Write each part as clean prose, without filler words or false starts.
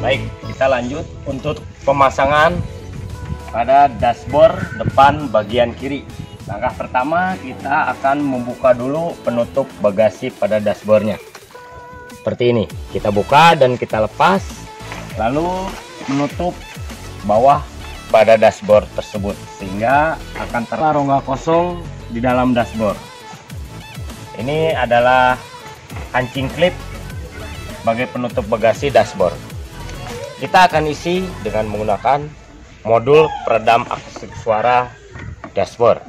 Baik, kita lanjut untuk pemasangan pada dashboard depan bagian kiri. Langkah pertama, kita akan membuka dulu penutup bagasi pada dashboardnya. Seperti ini, kita buka dan kita lepas, lalu menutup bawah pada dashboard tersebut, sehingga akan terlihat rongga kosong di dalam dashboard. Ini adalah kancing klip sebagai penutup bagasi dashboard. Kita akan isi dengan menggunakan modul peredam akustik suara dashboard.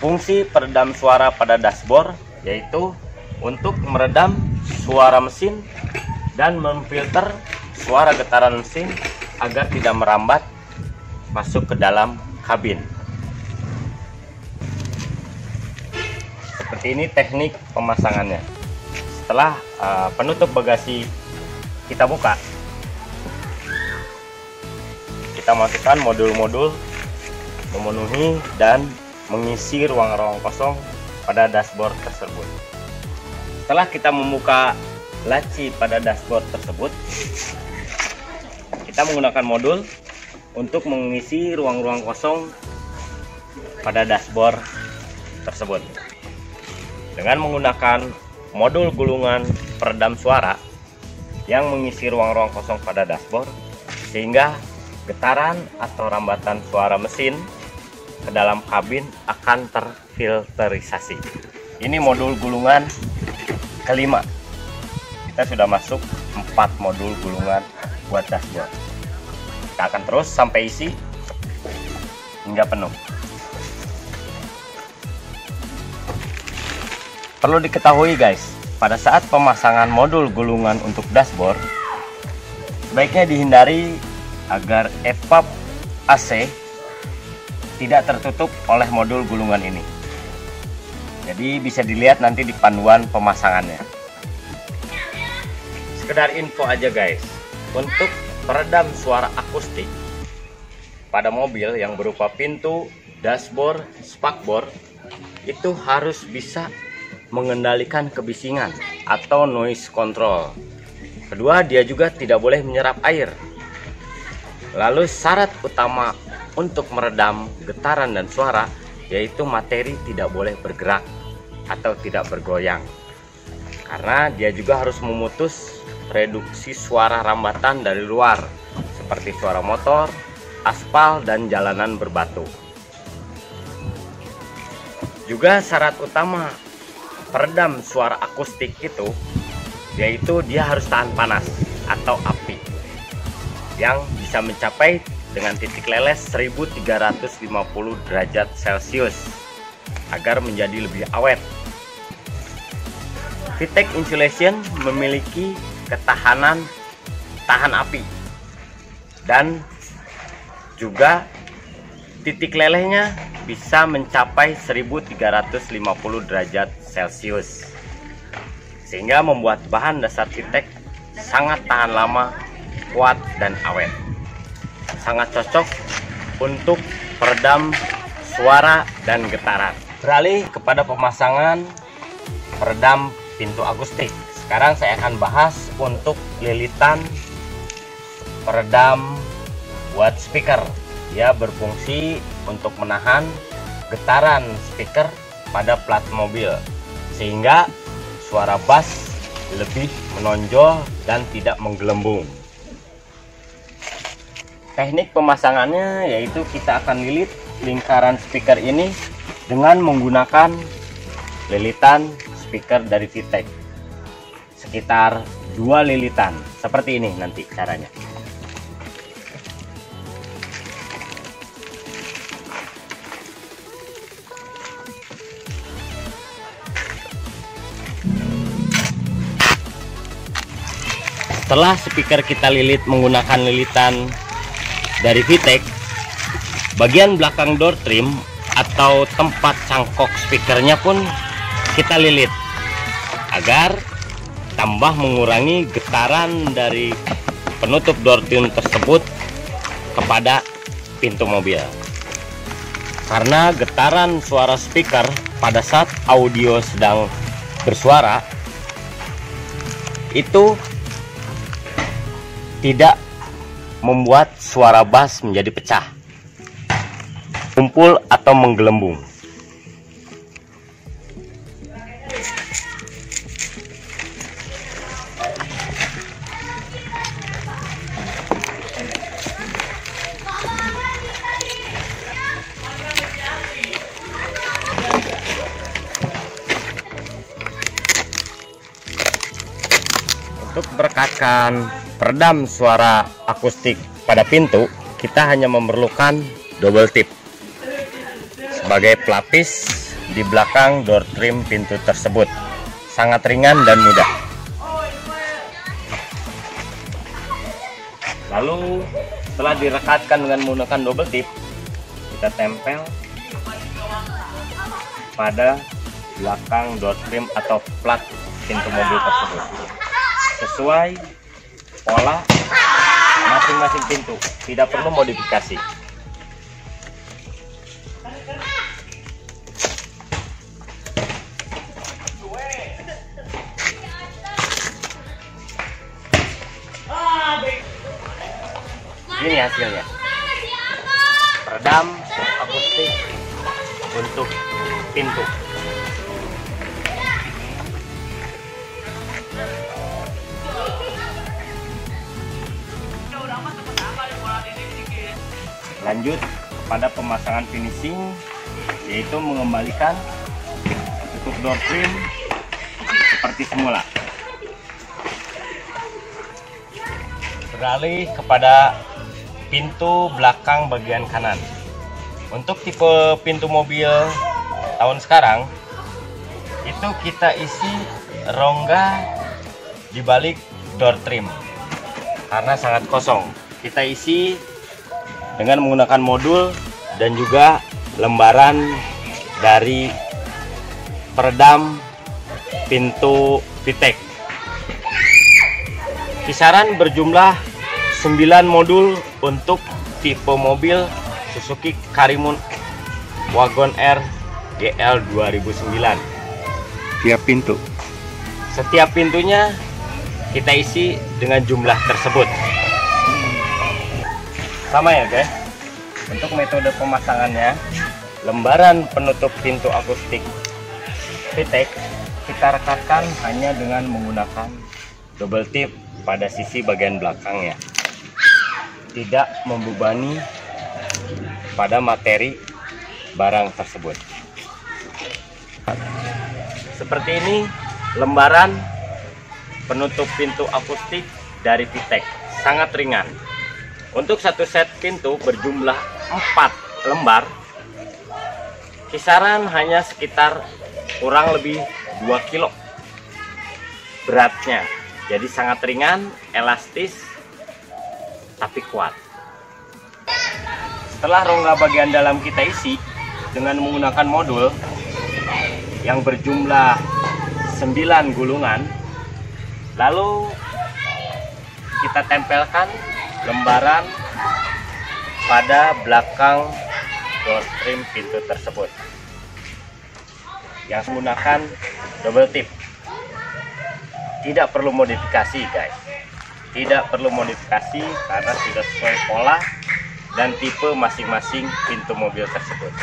Fungsi peredam suara pada dashboard yaitu untuk meredam suara mesin dan memfilter suara getaran mesin agar tidak merambat masuk ke dalam kabin. Seperti ini teknik pemasangannya. Setelah penutup bagasi kita buka, kita masukkan modul-modul memenuhi dan mengisi ruang-ruang kosong pada dashboard tersebut. Setelah kita membuka laci pada dashboard tersebut, kita menggunakan modul untuk mengisi ruang-ruang kosong pada dashboard tersebut dengan menggunakan modul gulungan peredam suara yang mengisi ruang-ruang kosong pada dashboard, sehingga getaran atau rambatan suara mesin ke dalam kabin akan terfilterisasi. Ini modul gulungan kelima. Kita sudah masuk 4 modul gulungan buat dashboard. Kita akan terus sampai isi hingga penuh. Perlu diketahui guys, pada saat pemasangan modul gulungan untuk dashboard, sebaiknya dihindari agar evap AC tidak tertutup oleh modul gulungan ini. Jadi bisa dilihat nanti di panduan pemasangannya. Sekedar info aja guys, untuk peredam suara akustik pada mobil yang berupa pintu, dashboard, spakbor, itu harus bisa mengendalikan kebisingan atau noise control. Kedua, dia juga tidak boleh menyerap air. Lalu syarat utama untuk meredam getaran dan suara yaitu materi tidak boleh bergerak atau tidak bergoyang, karena dia juga harus memutus reduksi suara rambatan dari luar seperti suara motor, aspal, dan jalanan berbatu. Juga syarat utama peredam suara akustik itu yaitu dia harus tahan panas atau api yang bisa mencapai dengan titik leles 1350 derajat Celcius agar menjadi lebih awet. VTEC Insulation memiliki ketahanan tahan api dan juga titik lelehnya bisa mencapai 1350 derajat Celcius, sehingga membuat bahan dasar VTEC sangat tahan lama, kuat, dan awet. Sangat cocok untuk peredam suara dan getaran. Beralih kepada pemasangan peredam pintu akustik. Sekarang saya akan bahas untuk lilitan peredam buat speaker. Dia berfungsi untuk menahan getaran speaker pada plat mobil, sehingga suara bass lebih menonjol dan tidak menggelembung. Teknik pemasangannya yaitu kita akan lilit lingkaran speaker ini dengan menggunakan lilitan speaker dari VTEC. Sekitar 2 lilitan. Seperti ini nanti caranya. Setelah speaker kita lilit menggunakan lilitan dari VTEC, bagian belakang door trim atau tempat cangkok speakernya pun kita lilit agar tambah mengurangi getaran dari penutup door trim tersebut kepada pintu mobil. Karena getaran suara speaker pada saat audio sedang bersuara itu tidak membuat suara bass menjadi pecah, kumpul atau menggelembung. Untuk merekatkan peredam suara akustik pada pintu, kita hanya memerlukan double tip sebagai pelapis di belakang door trim pintu tersebut. Sangat ringan dan mudah. Lalu setelah direkatkan dengan menggunakan double tip, kita tempel pada belakang door trim atau plat pintu mobil tersebut sesuai pola masing-masing pintu, tidak perlu modifikasi. Ini hasilnya, peredam akustik untuk pintu. Lanjut pada pemasangan finishing, yaitu mengembalikan tutup door trim seperti semula. Beralih kepada pintu belakang bagian kanan. Untuk tipe pintu mobil tahun sekarang, itu kita isi rongga di balik door trim karena sangat kosong. Kita isi dengan menggunakan modul dan juga lembaran dari peredam pintu VTEC. Kisaran berjumlah 9 modul untuk tipe mobil Suzuki Karimun Wagon R GL 2009. Setiap pintunya kita isi dengan jumlah tersebut. Sama ya guys. Untuk metode pemasangannya, lembaran penutup pintu akustik VTEC kita rekatkan hanya dengan menggunakan double tip pada sisi bagian belakangnya, tidak membebani pada materi barang tersebut. Seperti ini lembaran penutup pintu akustik dari VTEC, sangat ringan. Untuk satu set pintu berjumlah 4 lembar, kisaran hanya sekitar kurang lebih 2 kilo beratnya. Jadi sangat ringan, elastis, tapi kuat. Setelah rongga bagian dalam kita isi dengan menggunakan modul yang berjumlah 9 gulungan, lalu kita tempelkan lembaran pada belakang door trim pintu tersebut yang menggunakan double tip. Tidak perlu modifikasi guys, tidak perlu modifikasi karena sudah sesuai pola dan tipe masing-masing pintu mobil tersebut.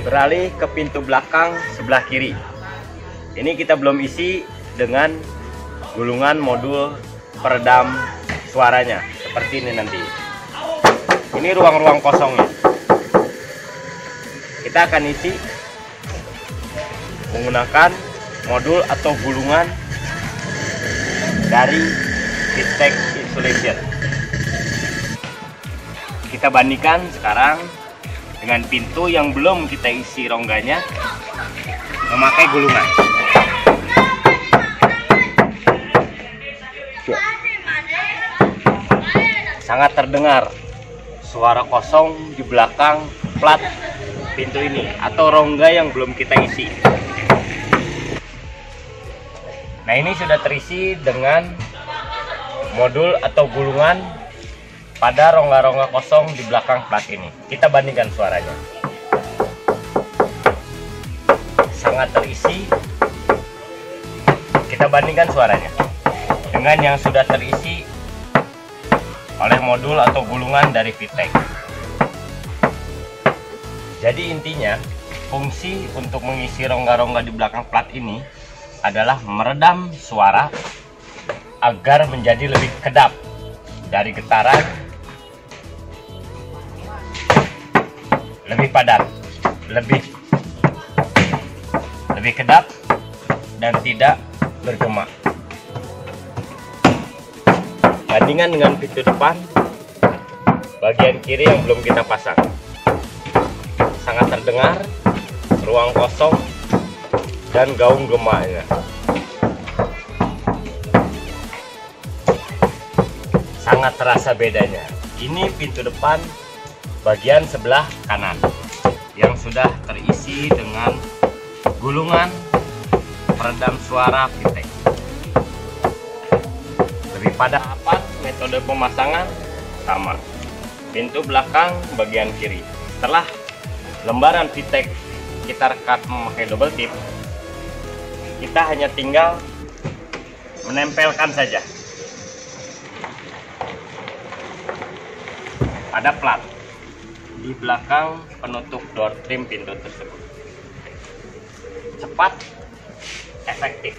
Beralih ke pintu belakang sebelah kiri. Ini kita belum isi dengan gulungan modul peredam suaranya seperti ini nanti. Ini ruang-ruang kosongnya. Kita akan isi menggunakan modul atau gulungan dari Vitek Insulation. Kita bandingkan sekarang dengan pintu yang belum kita isi rongganya memakai gulungan. Sangat terdengar suara kosong di belakang plat pintu ini atau rongga yang belum kita isi. Nah, ini sudah terisi dengan modul atau gulungan pada rongga-rongga kosong di belakang plat ini. Kita bandingkan suaranya. Sangat terisi. Kita bandingkan suaranya dengan yang sudah terisi oleh modul atau gulungan dari Vitek. Jadi intinya, fungsi untuk mengisi rongga-rongga di belakang plat ini adalah meredam suara agar menjadi lebih kedap dari getaran, lebih padat, lebih kedap dan tidak bergema. Bandingan dengan pintu depan bagian kiri yang belum kita pasang. Sangat terdengar ruang kosong dan gaung gemanya. Sangat terasa bedanya. Ini pintu depan bagian sebelah kanan yang sudah terisi dengan gulungan peredam suara Vitek. Lebih pada apa? Metode pemasangan sama. Pintu belakang bagian kiri. Setelah lembaran Vitek kita rekat memakai double tip, kita hanya tinggal menempelkan saja pada plat di belakang penutup door trim pintu tersebut. Cepat, efektif.